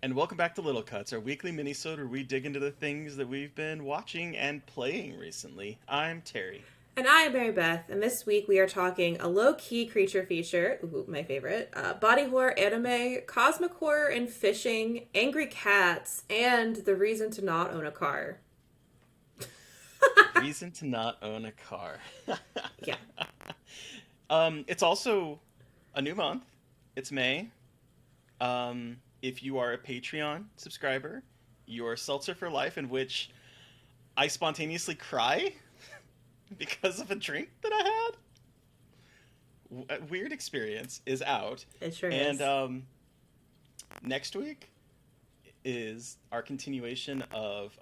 And welcome back to Little Cuts, our weekly minisode where we dig into the things that we've been watching and playing recently. I'm Terry. And I am Mary Beth, and this week we are talking a low-key creature feature, ooh, my favorite, body horror anime, cosmic horror and fishing, angry cats, and the reason to not own a car. Reason to not own a car. Yeah. It's also a new month. It's May. If you are a Patreon subscriber, your Seltzer for Life, in which I spontaneously cry because of a drink that I had. A weird experience is out. It sure and, is. Next week is our continuation of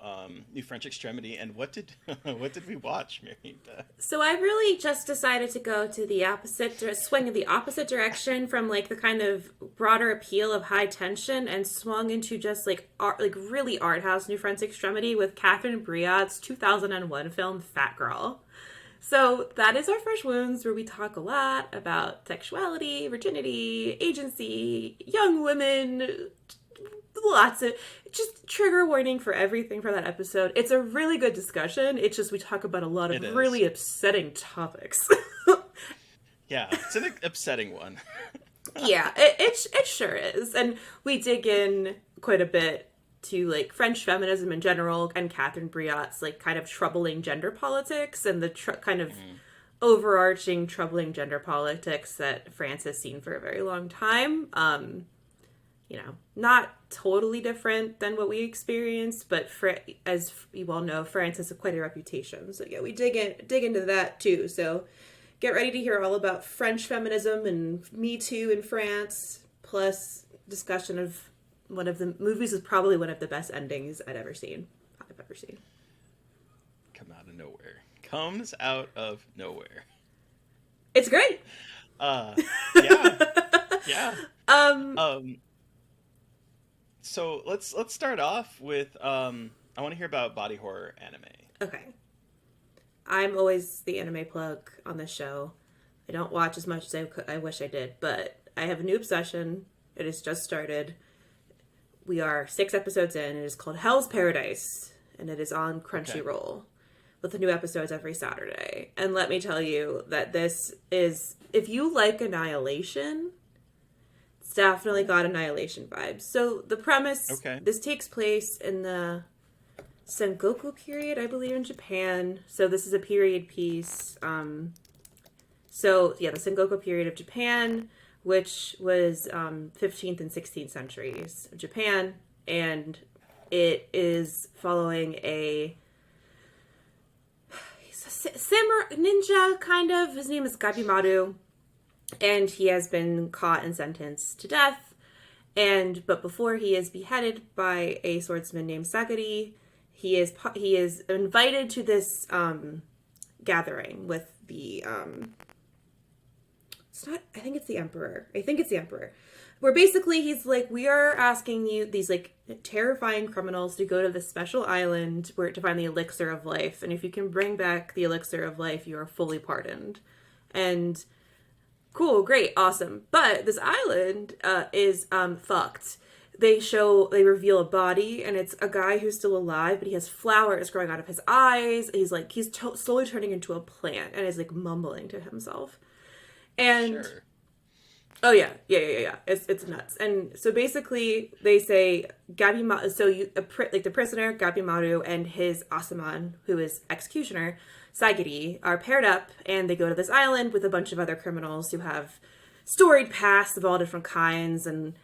New French Extremity. And what did what did we watch, Mary Beth? So I really just decided to go to the swing in the opposite direction from like the kind of broader appeal of high tension and swung into just like really art house New French Extremity with Catherine Breillat's 2001 film Fat Girl. So that is our Fresh Wounds, where we talk a lot about sexuality, virginity, agency, young women, lots of just trigger warning for everything for that episode. It's a really good discussion. It's just we talk about a lot of really upsetting topics. Yeah, it's an upsetting one. Yeah, it sure is. And we dig in quite a bit to like French feminism in general and Catherine Breillat's like kind of troubling gender politics and the kind of overarching troubling gender politics that France has seen for a very long time. Not totally different than what we experienced, but as you all know, France has quite a reputation. So yeah, we dig into that too. So get ready to hear all about French feminism and Me Too in France, plus discussion of one of the movies is probably one of the best endings I've ever seen. Comes out of nowhere. It's great. Yeah. Yeah. So let's start off with I want to hear about body horror anime. Okay. I'm always the anime plug on this show. I don't watch as much as I wish I did, but I have a new obsession. It has just started. We are 6 episodes in. It is called Hell's Paradise, and it is on Crunchyroll with the new episodes every Saturday. And let me tell you that this is, if you like Annihilation, it's definitely got Annihilation vibes. So the premise, this takes place in the Sengoku period, I believe, in Japan. So this is a period piece. The Sengoku period of Japan, which was 15th and 16th centuries of Japan, and it is following he's a samurai ninja, kind of. His name is Gabimaru, and he has been caught and sentenced to death, but before he is beheaded by a swordsman named Sagari, he is invited to this gathering with the I think it's the Emperor. Where basically he's like, we are asking you, these like terrifying criminals, to go to this special island to find the elixir of life. And if you can bring back the elixir of life, you are fully pardoned. And cool, great, awesome. But this island is fucked. They reveal a body, and it's a guy who's still alive, but he has flowers growing out of his eyes. He's slowly turning into a plant and is like mumbling to himself. And sure. Oh yeah. It's nuts. And so basically they say the prisoner Gabimaru and his Asaman, who is executioner Sagiri, are paired up, and they go to this island with a bunch of other criminals who have storied pasts of all different kinds. And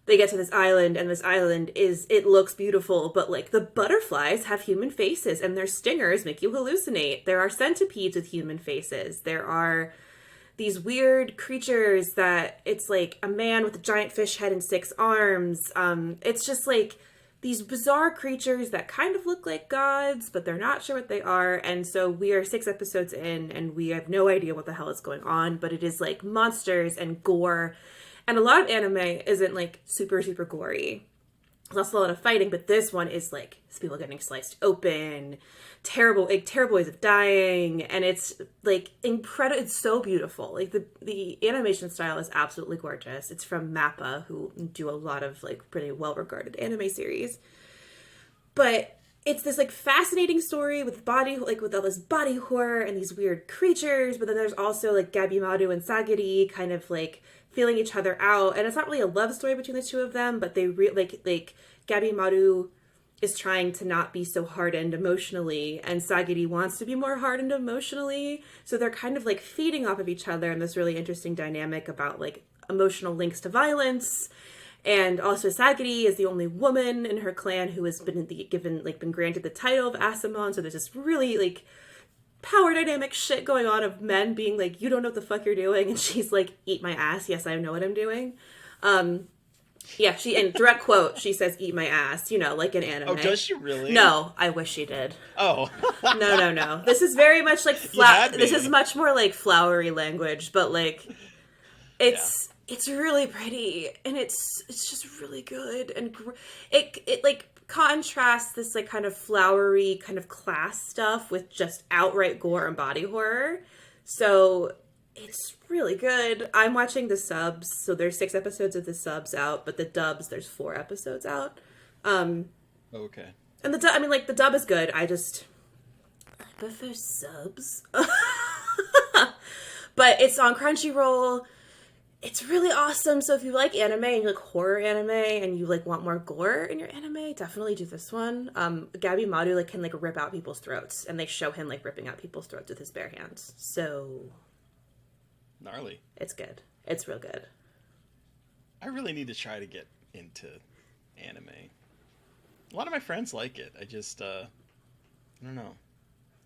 they get to this island, and this island it looks beautiful, but like the butterflies have human faces, and their stingers make you hallucinate. There are centipedes with human faces. There are these weird creatures that it's like a man with a giant fish head and 6 arms. It's just like these bizarre creatures that kind of look like gods, but they're not sure what they are. And so we are 6 episodes in, and we have no idea what the hell is going on, but it is like monsters and gore. And a lot of anime isn't like super, super gory. There's also a lot of fighting, but this one is like people getting sliced open, terrible ways of dying, and it's like incredible. It's so beautiful. Like the animation style is absolutely gorgeous. It's from Mappa, who do a lot of like pretty well regarded anime series, but it's this like fascinating story with with all this body horror and these weird creatures. But then there's also like Gabimaru and Sagiri kind of like feeling each other out, and it's not really a love story between the two of them, but they like Gabimaru is trying to not be so hardened emotionally, and Sagiri wants to be more hardened emotionally, so they're kind of like feeding off of each other in this really interesting dynamic about like emotional links to violence. And also Sagiri is the only woman in her clan who has been been granted the title of Asamon, so there's this really like power dynamic shit going on of men being like, you don't know what the fuck you're doing, and she's like, eat my ass, yes, I know what I'm doing. Yeah, she, in direct quote, she says, eat my ass, you know, like in anime. Oh, does she really? No, I wish she did. Oh. No. This is very much like, this is much more like flowery language, but like, it's really pretty, and it's just really good, and it like contrasts this like kind of flowery kind of class stuff with just outright gore and body horror. So it's really good. I'm watching the subs, so there's 6 episodes of the subs out, but the dubs there's 4 episodes out. Okay. And the dub is good. I prefer subs. But it's on Crunchyroll. It's really awesome. So if you like anime and you like horror anime and you like want more gore in your anime, definitely do this one. Gabimaru like can like rip out people's throats, and they show him like ripping out people's throats with his bare hands. So gnarly. It's good. It's real good. I really need to try to get into anime. A lot of my friends like it. I just I don't know.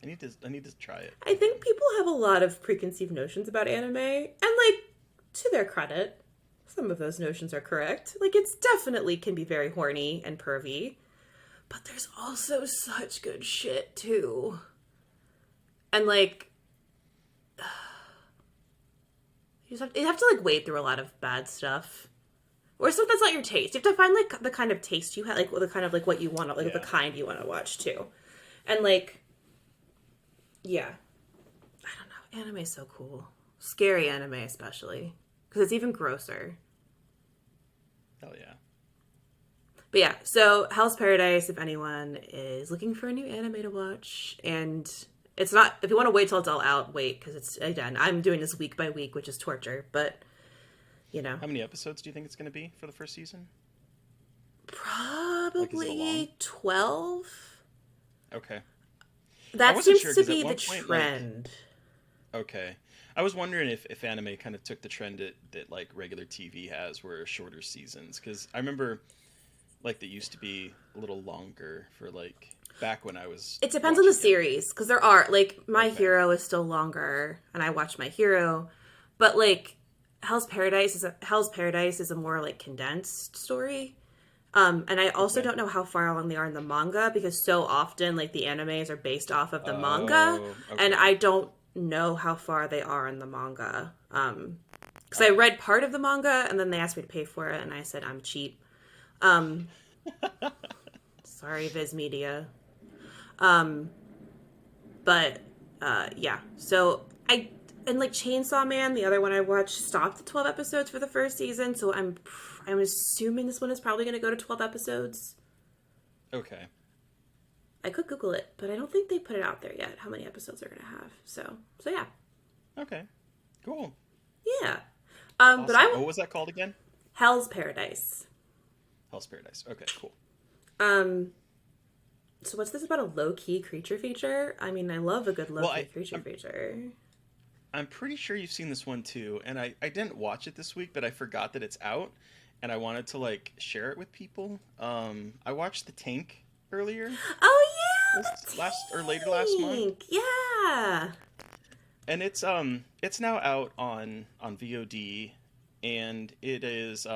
I need to try it. I think people have a lot of preconceived notions about anime, and like, to their credit, some of those notions are correct. Like, it's definitely can be very horny and pervy, but there's also such good shit too. And like, you have to like wade through a lot of bad stuff, or stuff that's not your taste. You have to find like the kind of taste you have, like the kind of like what you want to, like the kind you want to watch too. And like, yeah, I don't know. Anime is so cool. Scary anime, especially. Because it's even grosser. Hell yeah. But yeah, so Hell's Paradise, if anyone is looking for a new anime to watch, and it's not, if you want to wait till it's all out, wait, because it's, again, I'm doing this week by week, which is torture, but, you know. How many episodes do you think it's going to be for the first season? Probably 12. Okay. That seems to be the trend. Okay. I was wondering if anime kind of took the trend that like regular TV has, where shorter seasons. Because I remember, like, they used to be a little longer for, like, back when I was... It depends on the series. Because there are, like, My Hero is still longer, and I watched My Hero. But, like, Hell's Paradise is a more, like, condensed story. And I also don't know how far along they are in the manga, because so often, like, the animes are based off of the manga. Okay. And I don't know how far they are in the manga. Because I read part of the manga, and then they asked me to pay for it, and I said, I'm cheap. Sorry, Viz Media. But, yeah. So, and like Chainsaw Man, the other one I watched, stopped at 12 episodes for the first season, so I'm assuming this one is probably going to go to 12 episodes. Okay. I could Google it, but I don't think they put it out there yet, how many episodes they're going to have. So yeah. Okay. Cool. Yeah. Awesome. But what was that called again? Hell's Paradise. Hell's Paradise. Okay, cool. So what's this about, a low-key creature feature? I mean, I love a good low-key creature feature. I'm pretty sure you've seen this one too, and I didn't watch it this week, but I forgot that it's out, and I wanted to like share it with people. I watched The Tank earlier. Oh yeah, later last month. Yeah. And it's now out on VOD, and it is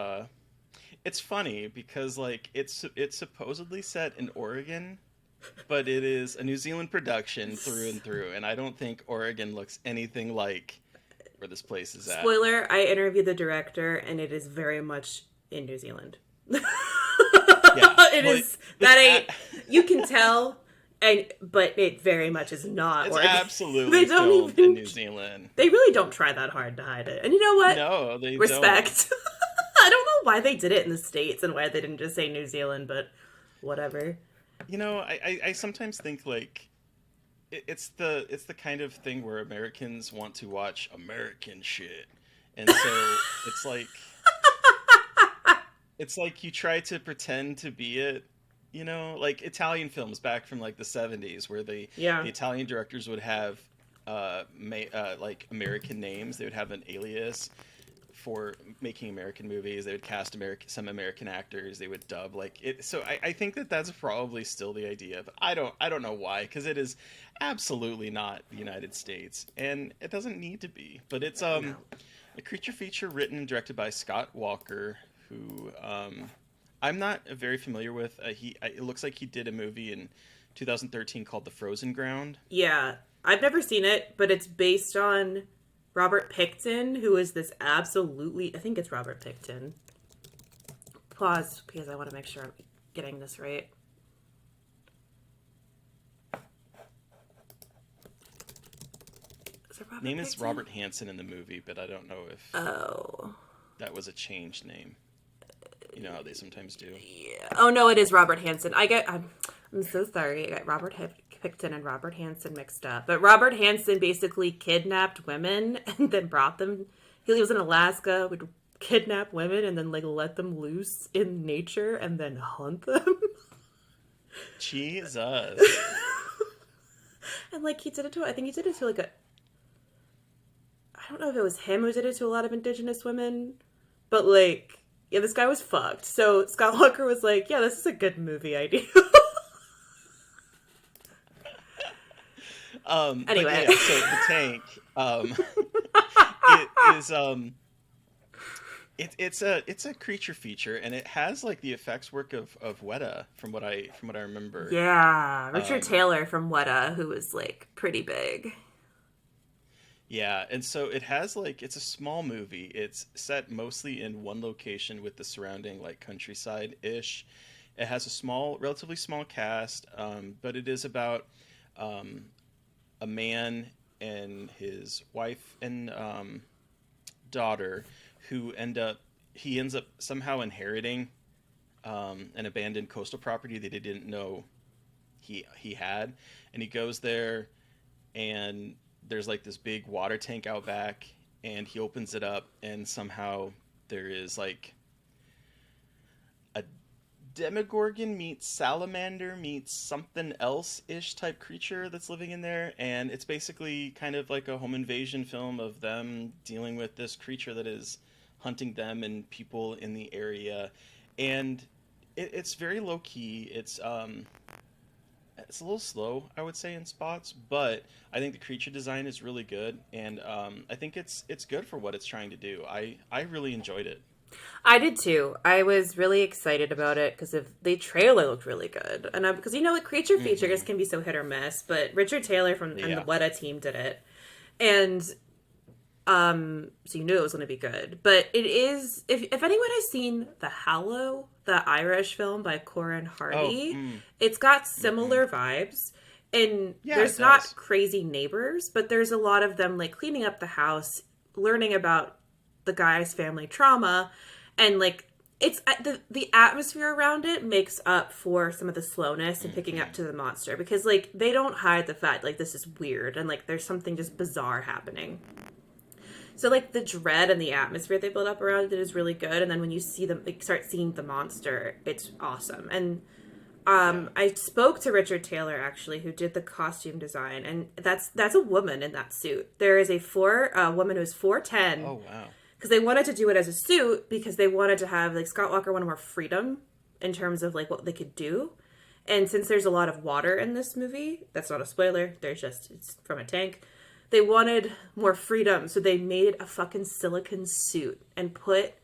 it's funny because like it's supposedly set in Oregon, but it is a New Zealand production through and through, and I don't think Oregon looks anything like where this place is at. Spoiler, I interviewed the director, and it is very much in New Zealand. Yeah. It Well, is that ain't. You can tell, but it very much is not. it's Or absolutely they don't filmed in even. New Zealand. They really don't try that hard to hide it. And you know what? No, they don't. Respect. I don't know why they did it in the States and why they didn't just say New Zealand, but whatever. I sometimes think like it's the kind of thing where Americans want to watch American shit, and so it's like you try to pretend to be it. Like Italian films back from like the 70s, where the Italian directors would have like American names. They would have an alias for making American movies. They would cast some American actors. They would dub like it. So I think that that's probably still the idea, but I don't know why, because it is absolutely not the United States, and it doesn't need to be. But it's a creature feature written and directed by Scott Walker, who I'm not very familiar with. It looks like he did a movie in 2013 called The Frozen Ground. Yeah, I've never seen it, but it's based on Robert Pickton, who is this absolutely... I think it's Robert Pickton. Pause, because I want to make sure I'm getting this right. Is it Robert Name is Pickton? Robert Hansen in the movie, but I don't know if that was a changed name. You know how they sometimes do. Yeah. Oh no, it is Robert Hansen. I'm so sorry. I got Robert Pickton and Robert Hansen mixed up. But Robert Hansen basically kidnapped women and then brought them. He was in Alaska, would kidnap women and then like let them loose in nature and then hunt them. Jesus. And like he did it to, I think he did it to like I don't know if it was him who did it to a lot of indigenous women, but like, yeah, this guy was fucked. So Scott Walker was like, yeah, this is a good movie idea. Anyway. Yeah, so the tank, it's a creature feature, and it has like the effects work of Weta from what I remember. Yeah, Richard Taylor from Weta, who was like pretty big. Yeah, and so it has like, it's a small movie. It's set mostly in one location with the surrounding like countryside-ish. It has a relatively small cast, but it is about a man and his wife and daughter who ends up somehow inheriting an abandoned coastal property that he didn't know he had, and he goes there and there's like this big water tank out back, and he opens it up, and somehow there is like a Demogorgon meets salamander meets something else-ish type creature that's living in there, and it's basically kind of like a home invasion film of them dealing with this creature that is hunting them and people in the area, and it's very low-key. It's a little slow, I would say, in spots, but I think the creature design is really good, and I think it's good for what it's trying to do. I really enjoyed it. I did too. I was really excited about it because the trailer looked really good, and because like creature features can be so hit or miss, but Richard Taylor and the Weta team did it, and so you knew it was going to be good. But it is, if anyone has seen The Hallow, the Irish film by Corin Hardy, it's got similar vibes. And there's not crazy neighbors, but there's a lot of them like cleaning up the house, learning about the guy's family trauma, and like it's the atmosphere around it makes up for some of the slowness and picking up to the monster, because like they don't hide the fact like this is weird and like there's something just bizarre happening. So like the dread and the atmosphere they build up around it is really good, and then when you see them, like, start seeing the monster, it's awesome. And I spoke to Richard Taylor actually, who did the costume design, and that's a woman in that suit. There is a woman who's 4'10". Oh wow! Because they wanted to do it as a suit because they wanted to have like Scott Walker wanted more freedom in terms of like what they could do. And since there's a lot of water in this movie, that's not a spoiler. It's from a tank. They wanted more freedom, so they made a fucking silicone suit and put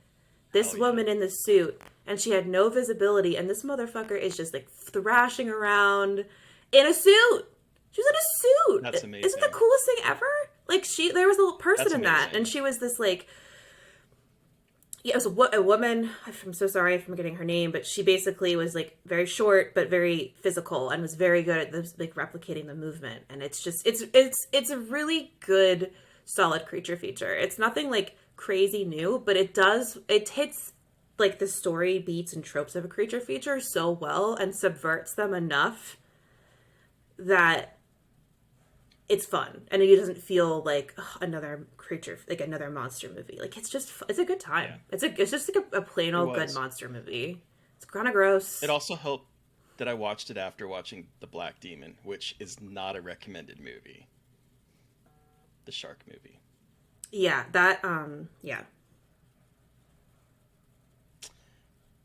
this woman in the suit, and she had no visibility, and this motherfucker is just like thrashing around in a suit. She was in a suit. That's amazing. Isn't the coolest thing ever? Like there was a little person in that, and she was this like, Yeah, it was a woman. I'm so sorry if I'm forgetting her name, but she basically was like very short but very physical and was very good at this, like replicating the movement. And it's just it's a really good solid creature feature. It's nothing like crazy new, but it hits like the story beats and tropes of a creature feature so well and subverts them enough that it's fun and it doesn't feel like another creature, like another monster movie. Like it's a good time. Yeah, It's just like a plain it old good was. monster movie. It's kind of gross. It also helped that I watched it after watching The Black Demon, which is not a recommended movie. The shark movie. Yeah, that yeah.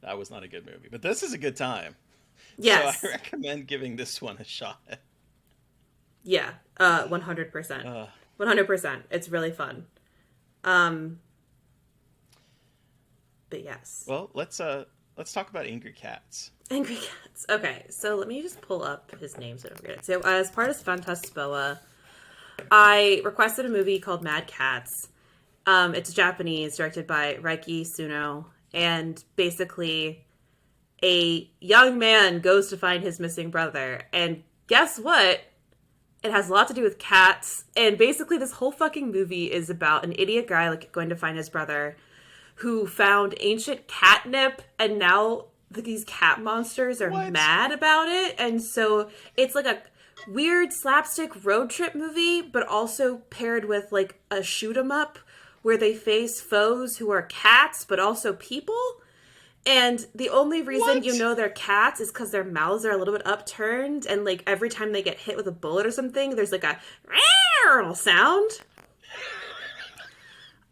That was not a good movie, but this is a good time. So I Yes. recommend giving this one a shot. Yeah. 100%. Uh, 100%. It's really fun. Um but yes. well, let's talk about Angry Cats. Angry Cats. Okay, so let me just pull up his name so I don't forget it. So as part of Fantaspoa, I requested a movie called Mad Cats. It's Japanese, directed by Reiki Suno, and basically a young man goes to find his missing brother. And guess what? It has a lot to do with cats. And basically, this whole fucking movie is about an idiot guy like going to find his brother who found ancient catnip, and now these cat monsters are What? mad about it. And so it's like a weird slapstick road trip movie, but also paired with like a shoot 'em up where they face foes who are cats, but also people. And the only reason you What? know they're cats is because their mouths are a little bit upturned, and like every time they get hit with a bullet or something, there's like a sound.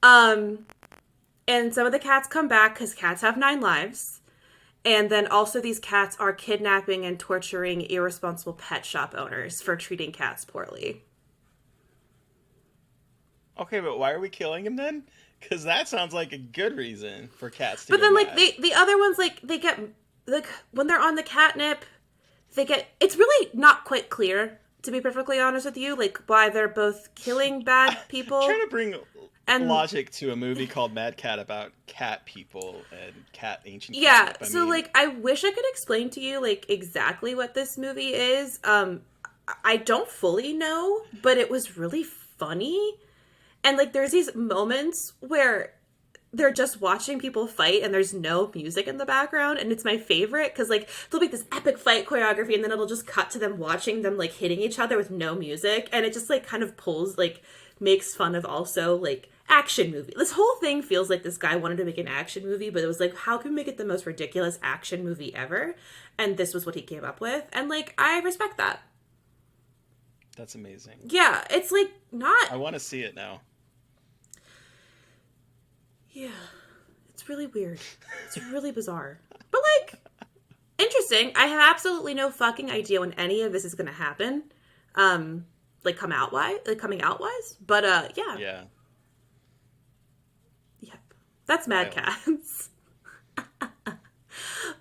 Um, and some of the cats come back because cats have 9 lives. And then also, these cats are kidnapping and torturing irresponsible pet shop owners for treating cats poorly. Okay, but why are we killing him then? Because that sounds like a good reason for cats to But go then, like mad. the other ones, like they get like when they're on the catnip, they get. It's really not quite clear, to be perfectly honest with you, like why they're both killing bad Trying people to bring and logic to a movie called Mad Cat about cat people and cat ancient yeah. catnip. I So mean, like, I wish I could explain to you like exactly what this movie is. I don't fully know, but it was really funny. And like, there's these moments where they're just watching people fight and there's no music in the background, and it's my favorite because like they'll make this epic fight choreography and then it'll just cut to them watching them like hitting each other with no music, and it just like kind of pulls like makes fun of also like action movie. This whole thing feels like this guy wanted to make an action movie, but it was like, how can we make it the most ridiculous action movie ever? And this was what he came up with, and like I respect that. that's amazing. Yeah, it's like not. I want to see it now. Yeah, it's really weird. It's really bizarre. But like interesting. I have absolutely no fucking idea when any of this is going to happen. Like coming out wise. But yeah. Yeah, Yep. That's Mad wild. Cats.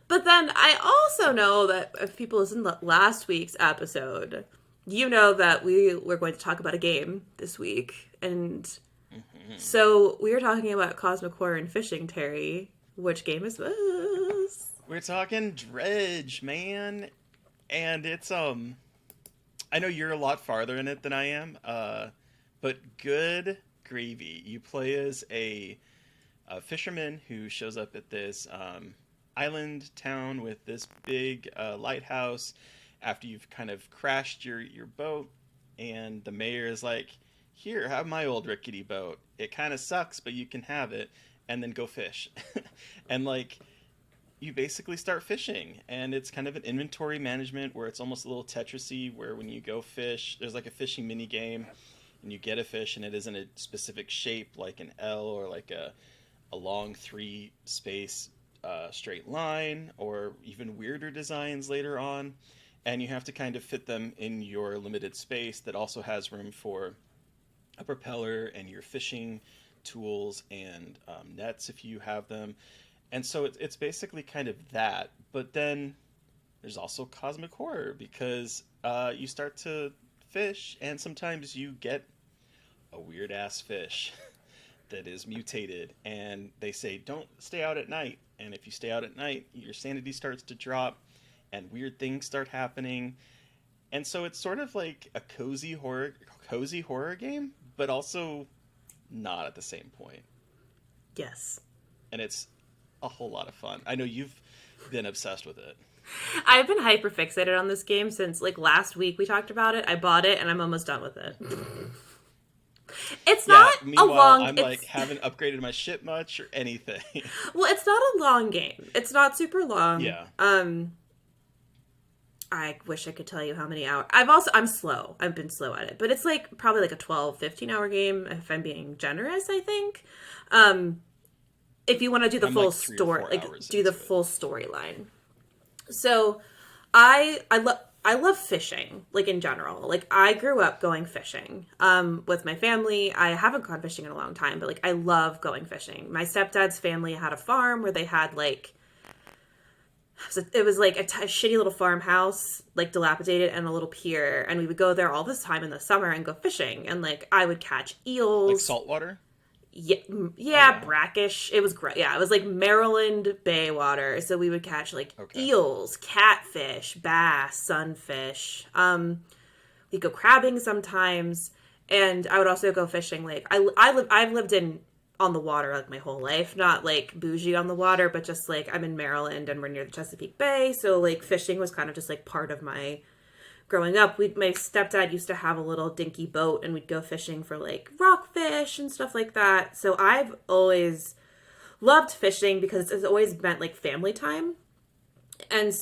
But then I also know that if people listen to last week's episode, you know that we were going to talk about a game this week, and so we were talking about Cosmic Horror and Fishing, Terry. Which game is this? We're talking Dredge, man, and it's I know you're a lot farther in it than I am, but good gravy. You play as a fisherman who shows up at this island town with this big lighthouse after you've kind of crashed your boat, and the mayor is like, "Here, have my old rickety boat. It kind of sucks, but you can have it, and then go fish." And like you basically start fishing, and it's kind of an inventory management where it's almost a little Tetrisy, where when you go fish there's like a fishing mini game and you get a fish and it isn't a specific shape like an L or like a long three space straight line, or even weirder designs later on, and you have to kind of fit them in your limited space that also has room for a propeller and your fishing tools and nets if you have them. And so it's basically kind of that. But then there's also cosmic horror because you start to fish and sometimes you get a weird ass fish that is mutated, and they say don't stay out at night. And if you stay out at night, your sanity starts to drop, and weird things start happening. And so it's sort of like a cozy horror game, but also not at the same point. Yes. And it's a whole lot of fun. I know you've been obsessed with it. I've been hyper fixated on this game since like last week we talked about it. I bought it and I'm almost done with it. It's not a long... I'm like, haven't upgraded my shit much or anything. Well, it's not a long game. It's not super long. Yeah. I wish I could tell you how many hours. I'm slow. I've been slow at it. But it's like probably like a 12, 15 hour game if I'm being generous, I think. If you want to do the full like 3 or 4 story, like hours do the into it. full storyline. So I love fishing, like in general. Like I grew up going fishing with my family. I haven't gone fishing in a long time, but like I love going fishing. My stepdad's family had a farm where they had like, it was like a shitty little farmhouse, like dilapidated, and a little pier, and we would go there all this time in the summer and go fishing, and like I would catch eels, Like saltwater? Yeah, brackish. It was great. Yeah, it was like Maryland Bay water, so we would catch like eels, catfish, bass, sunfish. We'd go crabbing sometimes, and I would also go fishing. Like I've lived on the water like my whole life, not like bougie on the water, but just like I'm in Maryland and we're near the Chesapeake Bay, so like fishing was kind of just like part of my growing up. My stepdad used to have a little dinky boat and we'd go fishing for like rockfish and stuff like that. So I've always loved fishing because it's always meant like family time. And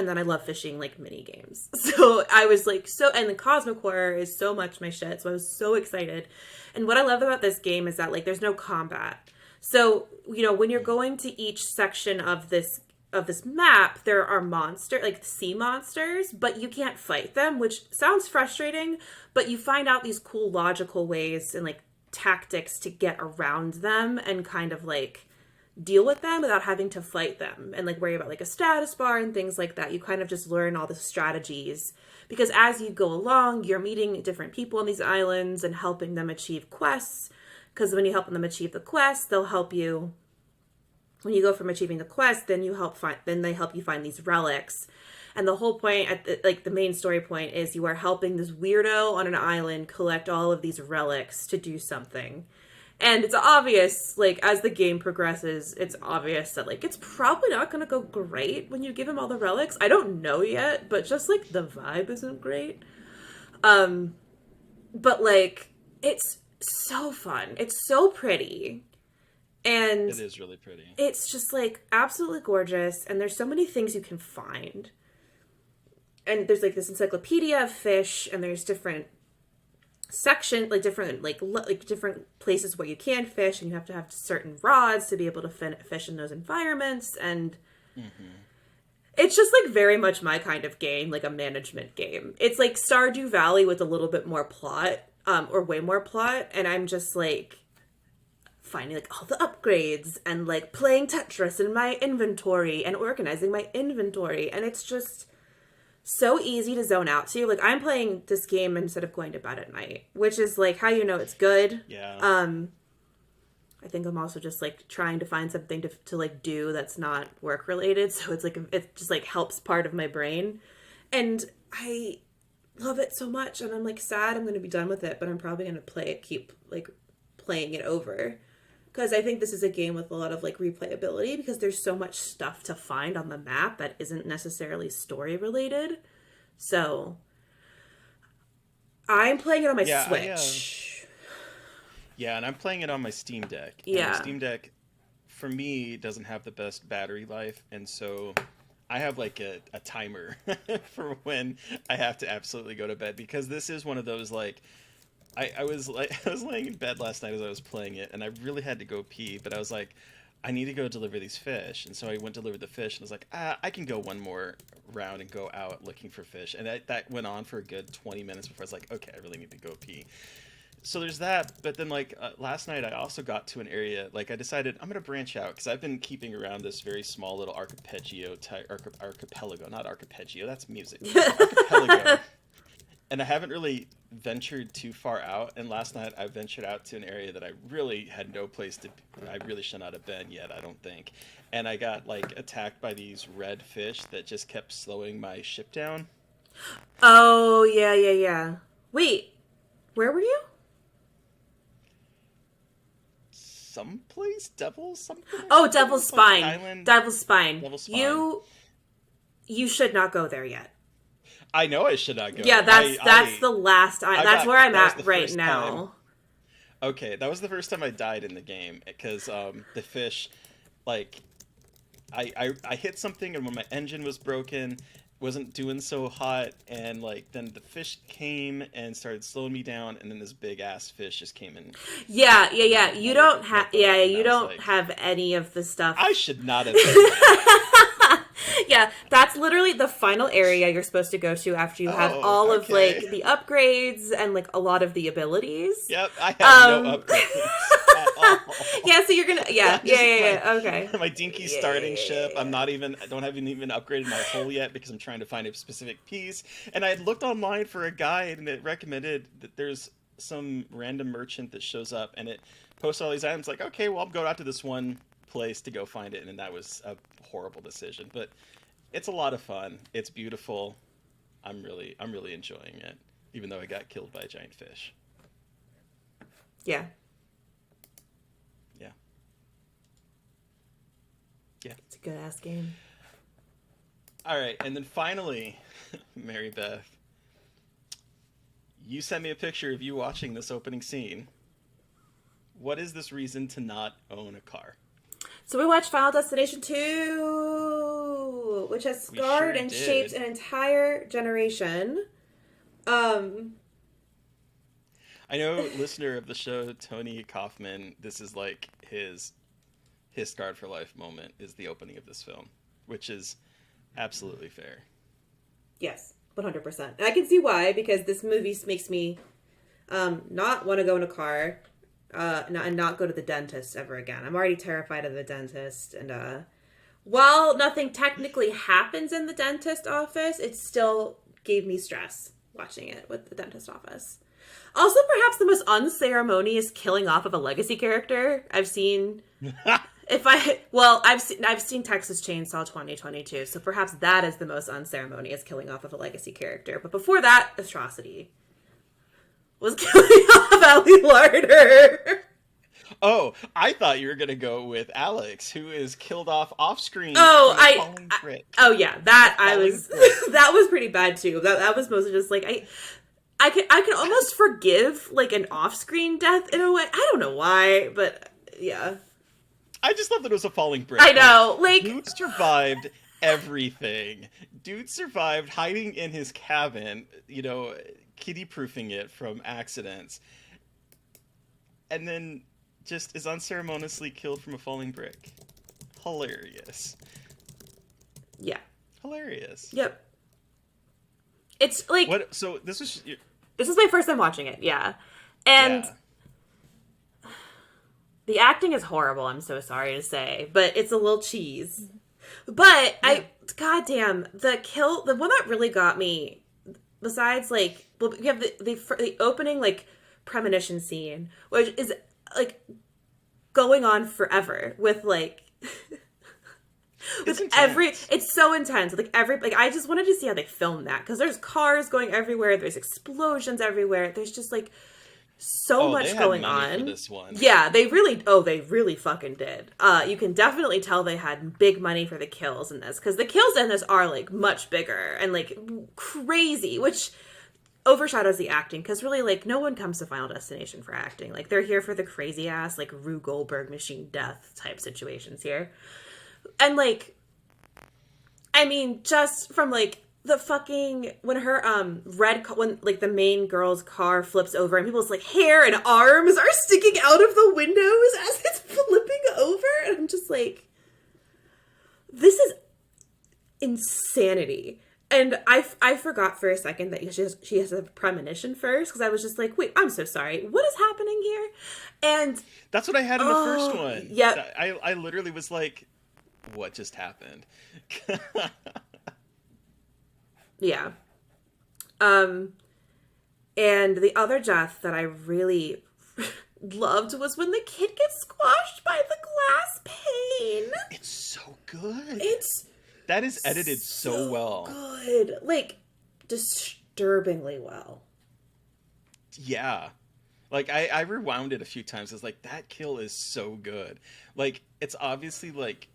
then I love fishing like mini games. So I was like, and the Cosmic Horror is so much my shit. So I was so excited. And what I love about this game is that like there's no combat. So, you know, when you're going to each section of this map, there are like sea monsters, but you can't fight them, which sounds frustrating, but you find out these cool logical ways and like tactics to get around them and kind of like deal with them without having to fight them and like worry about like a status bar and things like that. You kind of just learn all the strategies because as you go along, you're meeting different people on these islands and helping them achieve quests. Because when you help them achieve the quest, they'll help you. When you go from achieving the quest, then they help you find these relics. And the whole point, the main story point is you are helping this weirdo on an island collect all of these relics to do something. And it's obvious, like, as the game progresses, it's obvious that, like, it's probably not going to go great when you give him all the relics. I don't know yet, but just, like, the vibe isn't great. But, like, it's so fun. It's so pretty. And it is really pretty. It's just, like, absolutely gorgeous. And there's so many things you can find. And there's, like, this encyclopedia of fish, and there's different section, like different different places where you can fish, and you have to have certain rods to be able to fish in those environments. And it's just like very much my kind of game, like a management game. It's like Stardew Valley with a little bit more plot, or way more plot, and I'm just like finding like all the upgrades and like playing Tetris in my inventory and organizing my inventory, and it's just so easy to zone out to. Like, I'm playing this game instead of going to bed at night, which is like how you know it's good. Yeah. I think I'm also just like trying to find something to like do that's not work related, so it's like it just like helps part of my brain, and I love it so much. And I'm like sad I'm going to be done with it, but I'm probably going to keep like playing it over. Because I think this is a game with a lot of, like, replayability because there's so much stuff to find on the map that isn't necessarily story-related. So, I'm playing it on my Switch. And I'm playing it on my Steam Deck. Yeah. And my Steam Deck, for me, doesn't have the best battery life, and so I have, like, a timer for when I have to absolutely go to bed, because this is one of those, like... I was laying in bed last night as I was playing it, and I really had to go pee, but I was like, I need to go deliver these fish. And so I went to deliver the fish, and I was like, I can go one more round and go out looking for fish. And that went on for a good 20 minutes before I was like, okay, I really need to go pee. So there's that, but then like last night I also got to an area, like I decided I'm going to branch out, because I've been keeping around this very small little archipelago, not arpeggio, that's music, archipelago. and I haven't really ventured too far out. And last night I ventured out to an area that I really had no place to. I really should not have been yet. I don't think. And I got like attacked by these red fish that just kept slowing my ship down. Oh, yeah, yeah, yeah. Wait, where were you? Someplace, Devil's something. Oh, Devil's Spine. Island. Devil's Spine. Devil's Spine. You should not go there yet. I know I should not go. Yeah, that's the last. That's where I'm at right now. Time. Okay, that was the first time I died in the game because the fish, like, I hit something and when my engine was broken, wasn't doing so hot, and like then the fish came and started slowing me down, and then this big ass fish just came in. Yeah. You don't have. Yeah, you don't like, have any of the stuff. I should not have. Yeah, that's literally the final area you're supposed to go to after you have all of like the upgrades and like a lot of the abilities. Yep, I have no upgrades at all. Yeah, so you're gonna yeah, okay. My dinky starting ship. I haven't even upgraded my hull yet because I'm trying to find a specific piece. And I had looked online for a guide and it recommended that there's some random merchant that shows up and it posts all these items like, okay, well, I'll go out to this one place to go find it, and that was a horrible decision, but it's a lot of fun. It's beautiful. I'm really enjoying it, even though I got killed by a giant fish. Yeah. It's a good ass game. All right, and then finally, Mary Beth, you sent me a picture of you watching this opening scene. What is this reason to not own a car? So we watched Final Destination 2, which has scarred and shaped an entire generation. I know, listener of the show, Tony Kaufman, this is like his scarred for life moment is the opening of this film, which is absolutely fair. Yes, 100%. And I can see why, because this movie makes me not want to go in a car. And not go to the dentist ever again. I'm already terrified of the dentist, and while nothing technically happens in the dentist office, it still gave me stress watching it with the dentist office. Also, perhaps the most unceremonious killing off of a legacy character I've seen. I've seen Texas Chainsaw 2022, so perhaps that is the most unceremonious killing off of a legacy character. But before that atrocity was killing off Allie Larder. Oh, I thought you were gonna go with Alex, who is killed off screen. Oh, that was pretty bad too. That was mostly just like I can almost forgive like an off screen death in a way. I don't know why, but yeah. I just love that it was a falling brick. I know, like dude survived everything. Dude survived hiding in his cabin, kitty-proofing it from accidents, and then just is unceremoniously killed from a falling brick. Hilarious. Yeah. Hilarious. Yep. It's like... What? So this was my first time watching it, yeah. And... Yeah. The acting is horrible, I'm so sorry to say, but it's a little cheese. But goddamn, the one that really got me, besides like, well, we have the opening like premonition scene, which is like going on forever with like it's so intense. Like I just wanted to see how they filmed that, because there's cars going everywhere, there's explosions everywhere, there's just like so much going on. For this one. Yeah, they really fucking did. You can definitely tell they had big money for the kills in this, because the kills in this are like much bigger and like crazy, which overshadows the acting, because really like no one comes to Final Destination for acting. Like they're here for the crazy ass like Rue Goldberg machine death type situations here. And like, I mean, just from like the fucking when her when like the main girl's car flips over and people's like hair and arms are sticking out of the windows as it's flipping over, and I'm just like, this is insanity. And I forgot for a second that she has a premonition first, because I was just like, wait, I'm so sorry, what is happening here? And that's what I had in the first one. Yeah, I literally was like, what just happened? Yeah. And the other death that I really loved was when the kid gets squashed by the glass pane. It's so good. It's That is edited so so well. good. Like, disturbingly well. Yeah. Like I rewound it a few times. It's like that kill is so good. Like it's obviously like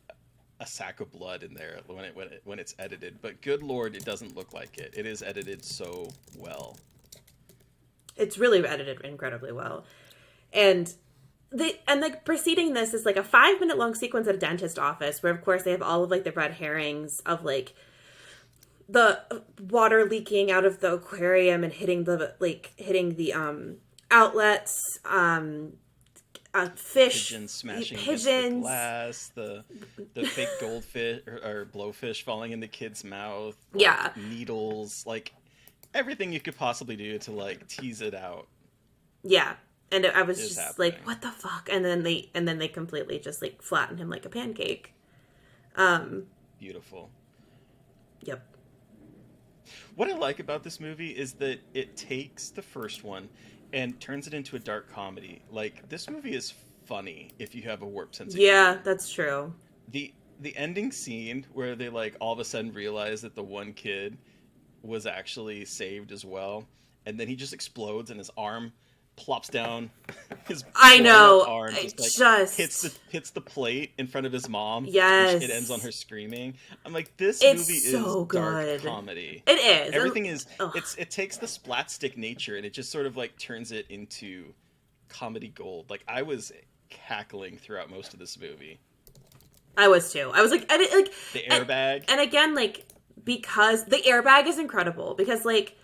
a sack of blood in there when it's edited, but good lord, it doesn't look like it. It is edited so well. It's really edited incredibly well. And like preceding this is like a 5-minute long sequence at a dentist office where of course they have all of like the red herrings of like the water leaking out of the aquarium and hitting the outlets, fish Pigeons smashing against the pigeons. glass, the fake goldfish or blowfish falling in the kid's mouth, Yeah. like needles, like everything you could possibly do to like tease it out Yeah. And I was is just happening. like, what the fuck? And then they completely just like flatten him like a pancake. Beautiful. Yep. What I like about this movie is that it takes the first one and turns it into a dark comedy. Like this movie is funny if you have a warped sense of Yeah, humor. that's true. The ending scene where they like all of a sudden realize that the one kid was actually saved as well, and then he just explodes and his arm plops down. His I blown know. up arm It just just hits the plate in front of his mom. yes. And it ends on her screaming. I'm like, this It's movie so is dark good. comedy. It is. Everything is Ugh. it takes the splatstick nature and it just sort of like turns it into comedy gold. Like I was cackling throughout most of this movie. I was too. I was like, The airbag. and again, like because the airbag is incredible because like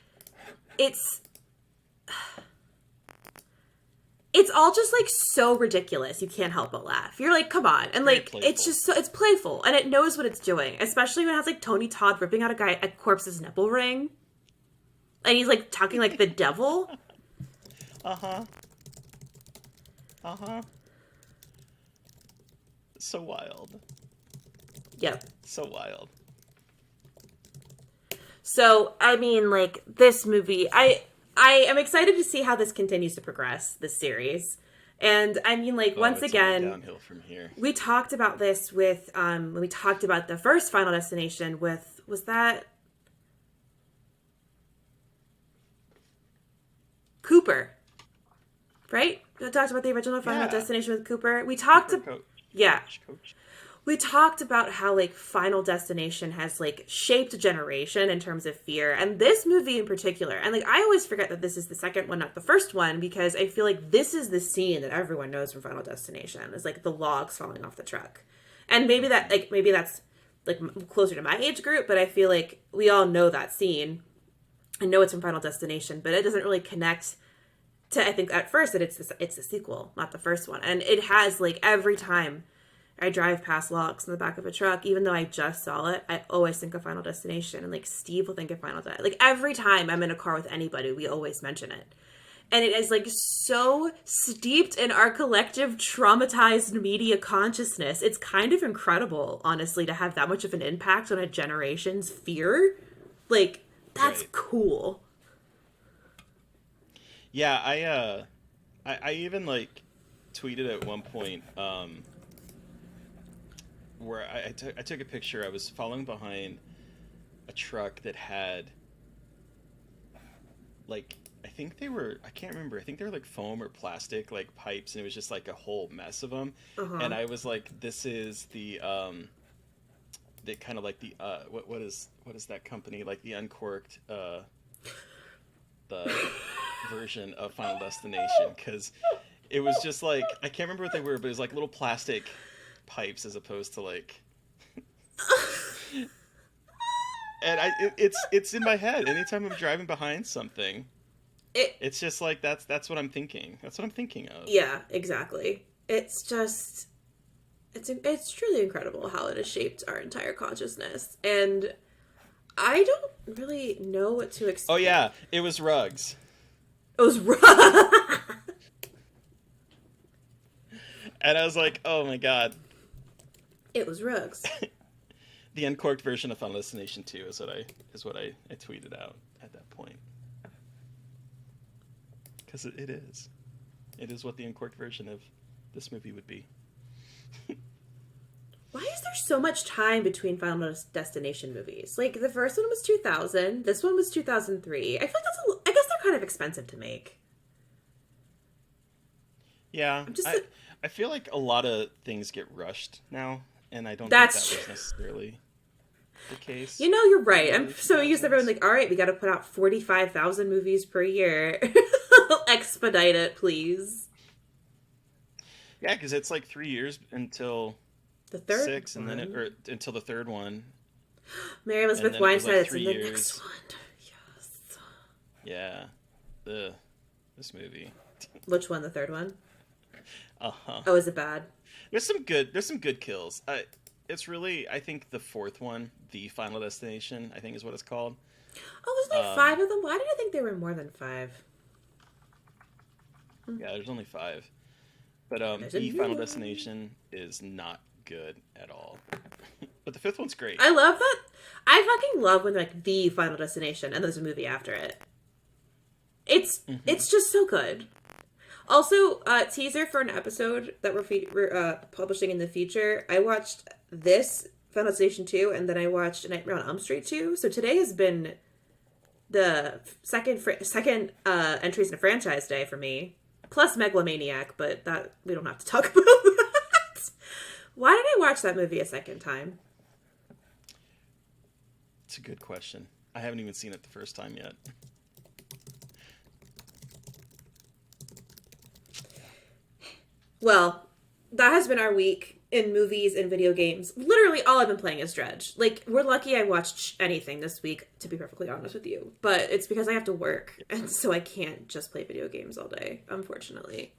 it's all just like so ridiculous you can't help but laugh. You're like, come on. And Very like playful. it's just so it's playful and it knows what it's doing, especially when it has like Tony Todd ripping out a corpse's nipple ring and he's like talking like the devil. Uh-huh. So wild. Yep. So wild. So I mean, like this movie, I am excited to see how this continues to progress, this series. And I mean, like once It's only again, downhill from here. we talked about this with when we talked about the first Final Destination with was that Cooper, right? We talked about the original Final Yeah. Destination with Cooper. We talked Coach. yeah. Coach. We talked about how like Final Destination has like shaped a generation in terms of fear, and this movie in particular. And like I always forget that this is the second one, not the first one, because I feel like this is the scene that everyone knows from Final Destination is like the logs falling off the truck. And maybe that's like closer to my age group, but I feel like we all know that scene. I know it's from Final Destination, but it doesn't really connect to I think at first that it's the sequel, not the first one. And it has like every time I drive past logs in the back of a truck, even though I just saw it, I always think of Final Destination. And like Steve will think of Final Destination. Like every time I'm in a car with anybody, we always mention it. And it is like so steeped in our collective traumatized media consciousness. It's kind of incredible, honestly, to have that much of an impact on a generation's fear. Like, that's Right. cool. Yeah, I even like tweeted at one point where I took a picture. I was following behind a truck that had like I can't remember. I think they were like foam or plastic like pipes, and it was just like a whole mess of them. Uh-huh. And I was like, this is the kind of like the what is that company, like the uncorked the version of Final Destination, because it was just like I can't remember what they were, but it was like little plastic pipes as opposed to like and it's in my head anytime I'm driving behind something. It's just like that's what I'm thinking. That's what I'm thinking of. Yeah, exactly. It's just it's truly incredible how it has shaped our entire consciousness. And I don't really know what to expect. Oh yeah, it was rugs. It was rough. And I was like, oh my god. It was rugs. The uncorked version of Final Destination 2 is what I tweeted out at that point. because it is. It is what the uncorked version of this movie would be. Why is there so much time between Final Destination movies? Like, the first one was 2000, this one was 2003. I feel like I guess they're kind of expensive to make. Yeah, I feel like a lot of things get rushed now, and I don't think that was necessarily the case. You know, you're right. I'm so used to everyone like, all right, we got to put out 45,000 movies per year. Expedite it, please. Yeah, because it's like 3 years until the third 6, and then until the third one. Mary Elizabeth Weinstein, it's in the next one. Yes. Yeah, this movie. Which one? The third one? Uh-huh. Oh, is it bad? There's some good kills. It's really, I think the fourth one, The Final Destination, I think is what it's called. Oh, wasn't there 5 of them? Why did I think there were more than 5? Yeah, there's only 5. But The Final Destination is not good at all. But the 5th one's great. I love that. I fucking love when like The Final Destination and there's a movie after it. It's just so good. Also, teaser for an episode that we're publishing in the future. I watched this Final Destination 2, and then I watched Nightmare on Elm Street 2. So today has been the second entries in a franchise day for me. Plus Megalomaniac, but that we don't have to talk about that. Why did I watch that movie a second time? It's a good question. I haven't even seen it the first time yet. Well, that has been our week in movies and video games. Literally all I've been playing is Dredge. Like, we're lucky I watched anything this week, to be perfectly honest with you. But it's because I have to work, and so I can't just play video games all day, unfortunately.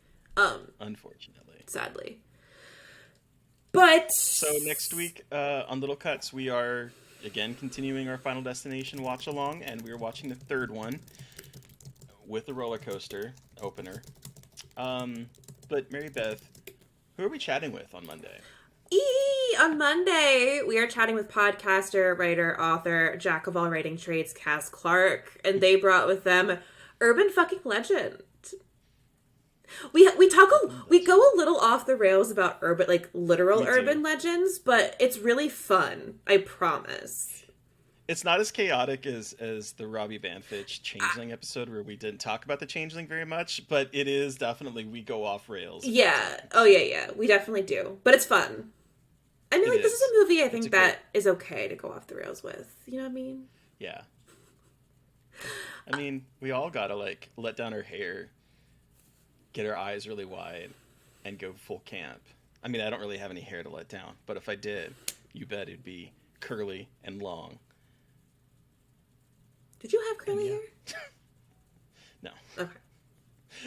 Unfortunately. Sadly. But... So next week, on Little Cuts, we are, again, continuing our Final Destination watch-along, and we are watching the third one with the roller coaster opener. But Mary Beth, who are we chatting with on Monday? On Monday, we are chatting with podcaster, writer, author, jack of all writing trades, Cass Clark, and they brought with them Urban Fucking Legend. We go a little off the rails about urban, like literal urban legends, but it's really fun. I promise. It's not as chaotic as the Robbie Banfitch Changeling episode where we didn't talk about the Changeling very much, but it is definitely, we go off rails. Yeah. Oh, yeah. We definitely do. But it's fun. I mean, this is a movie I think that is okay to go off the rails with. You know what I mean? Yeah. I mean, we all gotta, like, let down our hair, get our eyes really wide, and go full camp. I mean, I don't really have any hair to let down, but if I did, you bet it'd be curly and long. Did you have curly hair? No. Okay.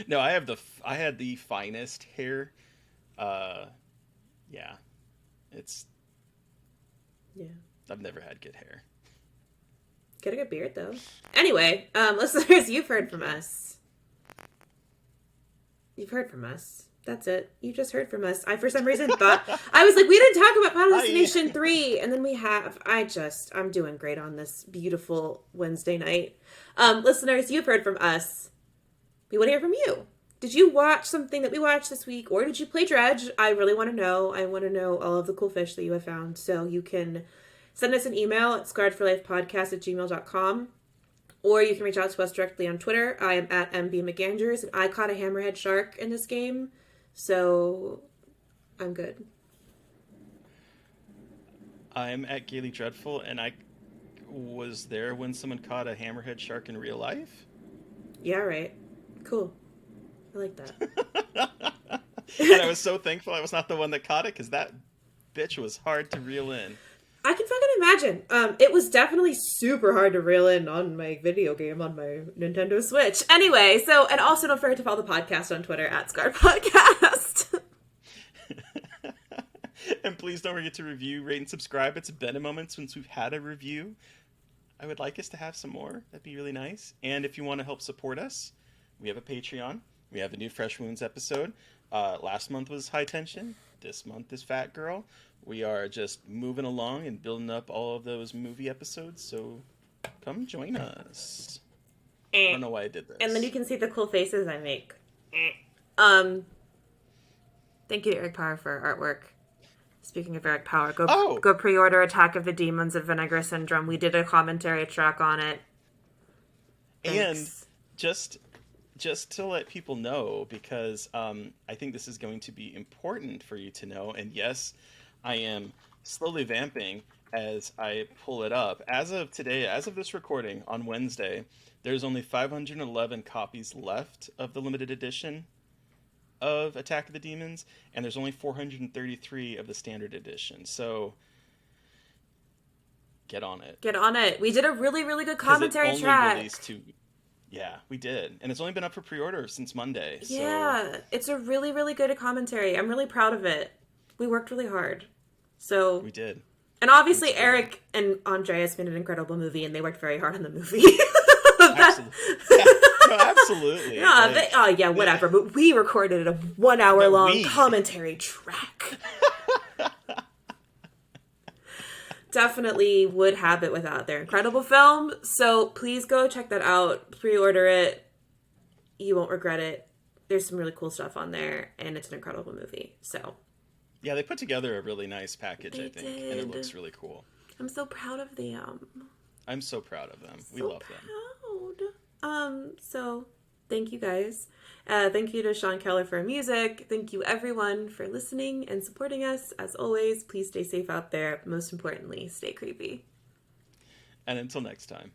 No, I had the finest hair. Yeah. Yeah. I've never had good hair. Get a good beard though. Anyway, listeners, you've heard from us. You've heard from us. That's it. You just heard from us. I, for some reason, thought... I was like, we didn't talk about Final Destination 3. And then we have. I'm doing great on this beautiful Wednesday night. Listeners, you've heard from us. We want to hear from you. Did you watch something that we watched this week? Or did you play Dredge? I really want to know. I want to know all of the cool fish that you have found. So you can send us an email at scarredforlifepodcast@gmail.com. Or you can reach out to us directly on Twitter. I am at MBMcAndrews, and I caught a hammerhead shark in this game. So, I'm good. I'm at Gaily Dreadful, and I was there when someone caught a hammerhead shark in real life. Yeah, right. Cool. I like that. And I was so thankful I was not the one that caught it, because that bitch was hard to reel in. I can fucking imagine. It was definitely super hard to reel in on my video game on my Nintendo Switch. Anyway, and also don't forget to follow the podcast on Twitter at Scarred Podcast. And please don't forget to review, rate, and subscribe. It's been a moment since we've had a review. I would like us to have some more. That'd be really nice. And if you want to help support us, we have a Patreon. We have a new Fresh Wounds episode. Last month was High Tension. This month is Fat Girl. We are just moving along and building up all of those movie episodes, so come join us. I don't know why I did this. And then you can see the cool faces I make. Thank you to Eric Power for artwork. Speaking of Eric Power, go pre-order Attack of the Demons of Vinegar Syndrome. We did a commentary track on it. Thanks. And just to let people know, because I think this is going to be important for you to know, and yes, I am slowly vamping as I pull it up. As of today, as of this recording on Wednesday, there's only 511 copies left of the limited edition of Attack of the Demons, and there's only 433 of the standard edition. So get on it. Get on it. We did a really, really good commentary track. Yeah, we did. And it's only been up for pre-order since Monday. Yeah, it's a really, really good commentary. I'm really proud of it. We worked really hard. So we did. And obviously Eric and Andreas made an incredible movie, and they worked very hard on the movie. Absolutely. Yeah, no, absolutely. Yeah, whatever. But we recorded a 1 hour long commentary track. Definitely would have it without their incredible film. So please go check that out. Pre-order it. You won't regret it. There's some really cool stuff on there, and it's an incredible movie. So yeah, they put together a really nice package, I think, and it looks really cool. I'm so proud of them. I'm so proud of them. We love them. So thank you guys. Thank you to Sean Keller for music. Thank you everyone for listening and supporting us. As always, please stay safe out there. Most importantly, stay creepy. And until next time.